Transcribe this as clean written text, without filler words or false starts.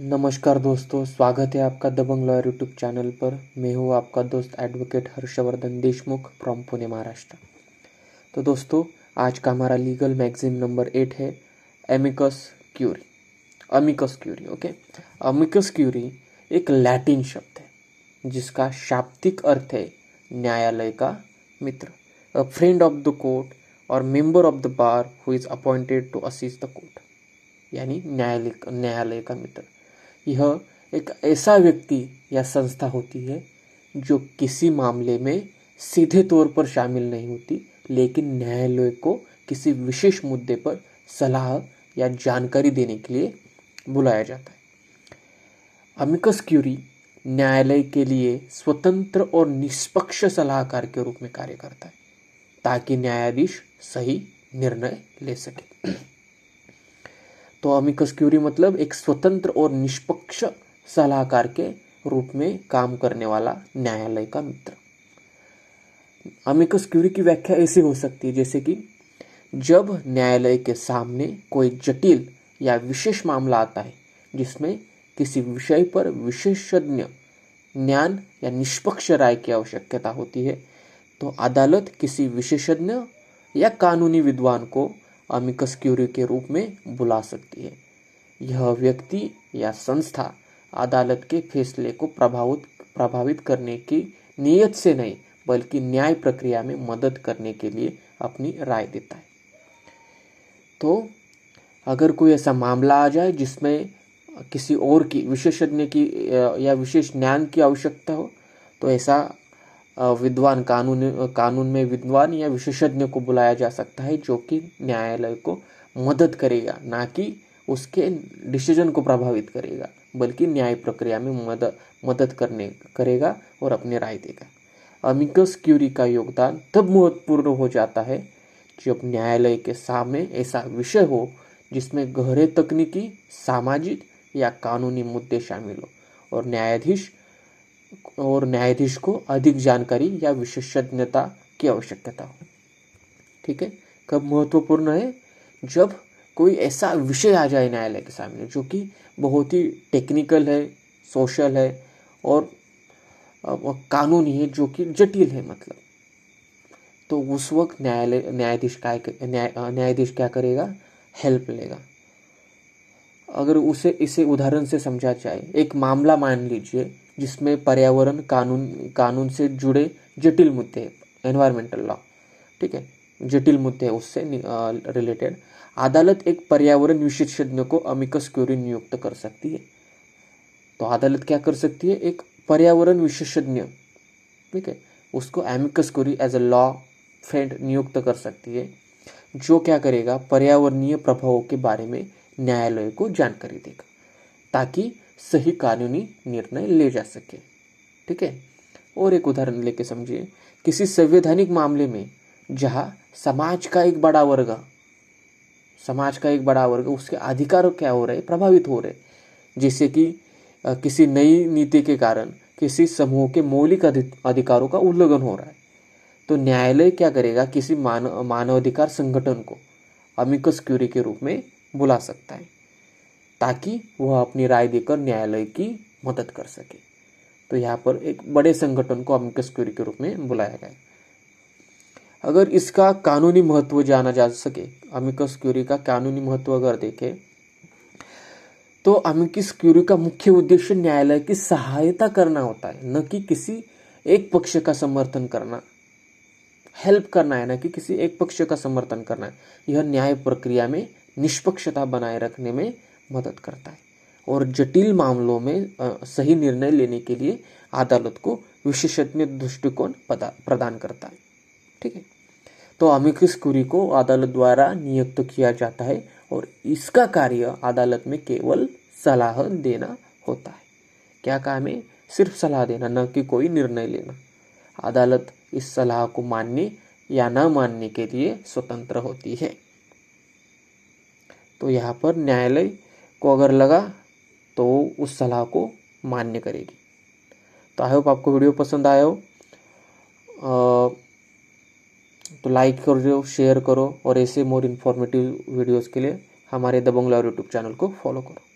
नमस्कार दोस्तों, स्वागत है आपका दबंग लॉयर यूट्यूब चैनल पर। मैं हूँ आपका दोस्त एडवोकेट हर्षवर्धन देशमुख फ्रॉम पुणे महाराष्ट्र। तो दोस्तों, आज का हमारा लीगल मैगजीन नंबर 8 है amicus curiae. Amicus curiae, okay. Amicus curiae एक लैटिन शब्द है जिसका शाब्दिक अर्थ है न्यायालय का मित्र, a friend of the court और member of the bar who is appointed to assist the court, यानी न्यायालय का मित्र। यह एक ऐसा व्यक्ति या संस्था होती है जो किसी मामले में सीधे तौर पर शामिल नहीं होती, लेकिन न्यायालय को किसी विशेष मुद्दे पर सलाह या जानकारी देने के लिए बुलाया जाता है। अमिकस क्यूरी न्यायालय के लिए स्वतंत्र और निष्पक्ष सलाहकार के रूप में कार्य करता है ताकि न्यायाधीश सही निर्णय ले सके। तो अमिकस क्यूरी मतलब एक स्वतंत्र और निष्पक्ष सलाहकार के रूप में काम करने वाला न्यायालय का मित्र। अमिकस क्यूरी की व्याख्या ऐसी हो सकती है जैसे कि जब न्यायालय के सामने कोई जटिल या विशेष मामला आता है जिसमें किसी विषय पर विशेषज्ञ ज्ञान या निष्पक्ष राय की आवश्यकता होती है, तो अदालत किसी विशेषज्ञ या कानूनी विद्वान को अमिकस क्यूरी के रूप में बुला सकती है। यह व्यक्ति या संस्था अदालत के फैसले को प्रभावित करने की नीयत से नहीं, बल्कि न्याय प्रक्रिया में मदद करने के लिए अपनी राय देता है। तो अगर कोई ऐसा मामला आ जाए जिसमें किसी और की विशेषज्ञ की या विशेष ज्ञान की आवश्यकता हो, तो ऐसा विद्वान कानून में विद्वान या विशेषज्ञ को बुलाया जा सकता है जो कि न्यायालय को मदद करेगा, ना कि उसके डिसीजन को प्रभावित करेगा, बल्कि न्याय प्रक्रिया में मदद करेगा और अपनी राय देगा। अमिकस क्यूरी का योगदान तब महत्वपूर्ण हो जाता है जब न्यायालय के सामने ऐसा विषय हो जिसमें गहरे तकनीकी, सामाजिक या कानूनी मुद्दे शामिल हो और न्यायाधीश को अधिक जानकारी या विशेषज्ञता की आवश्यकता हो। ठीक है, कब महत्वपूर्ण है? जब कोई ऐसा विषय आ जाए न्यायालय के सामने जो कि बहुत ही टेक्निकल है, सोशल है और कानूनी है, जो कि जटिल है मतलब। तो उस वक्त न्यायाधीश क्या करेगा? हेल्प लेगा। अगर इसे उदाहरण से समझा जाए, एक मामला मान लीजिए जिसमें पर्यावरण कानून से जुड़े जटिल मुद्दे, एनवायरमेंटल लॉ, ठीक है, जटिल मुद्दे उससे रिलेटेड, अदालत एक पर्यावरण विशेषज्ञ को अमिकस क्यूरी नियुक्त कर सकती है। तो अदालत क्या कर सकती है? एक पर्यावरण विशेषज्ञ, ठीक है, उसको amicus curiae as a law friend नियुक्त कर सकती है, जो क्या करेगा? पर्यावरणीय प्रभावों के बारे में न्यायालय को जानकारी देगा ताकि सही कानूनी निर्णय ले जा सके। ठीक है, और एक उदाहरण लेके समझिए, किसी संवैधानिक मामले में जहां समाज का एक बड़ा वर्ग उसके अधिकार क्या हो रहे, प्रभावित हो रहे, जैसे कि किसी नई नीति के कारण किसी समूह के मौलिक अधिकारों का उल्लंघन हो रहा है, तो न्यायालय क्या करेगा? किसी मानवाधिकार संगठन को अमिकस क्यूरी के रूप में बुला सकता है ताकि वह अपनी राय देकर न्यायालय की मदद कर सके। तो यहाँ पर एक बड़े संगठन को अमिकस क्यूरी के रूप में बुलाया गया। अगर इसका कानूनी महत्व जाना जा सके, अमिकस क्यूरी का कानूनी महत्व अगर देखें, तो अमिकस क्यूरी का मुख्य उद्देश्य न्यायालय की सहायता करना होता है, न कि किसी एक पक्ष का समर्थन करना। हेल्प करना है, ना कि किसी एक पक्ष का समर्थन करना है। यह न्याय प्रक्रिया में निष्पक्षता बनाए रखने में मदद करता है और जटिल मामलों में सही निर्णय लेने के लिए अदालत को विशेषज्ञ दृष्टिकोण प्रदान करता है। ठीक है, तो अमिकस क्यूरी को अदालत द्वारा नियुक्त किया जाता है और इसका कार्य अदालत में केवल सलाह देना होता है। क्या काम है? सिर्फ सलाह देना, न कि कोई निर्णय लेना। अदालत इस सलाह को मानने या न मानने के लिए स्वतंत्र होती है। तो यहाँ पर न्यायालय को अगर लगा तो उस सलाह को मान्य करेगी। तो आई होप आपको वीडियो पसंद आया हो, तो लाइक करो, शेयर करो और ऐसे मोर इन्फॉर्मेटिव वीडियोस के लिए हमारे दबंग लॉयर यूट्यूब चैनल को फॉलो करो।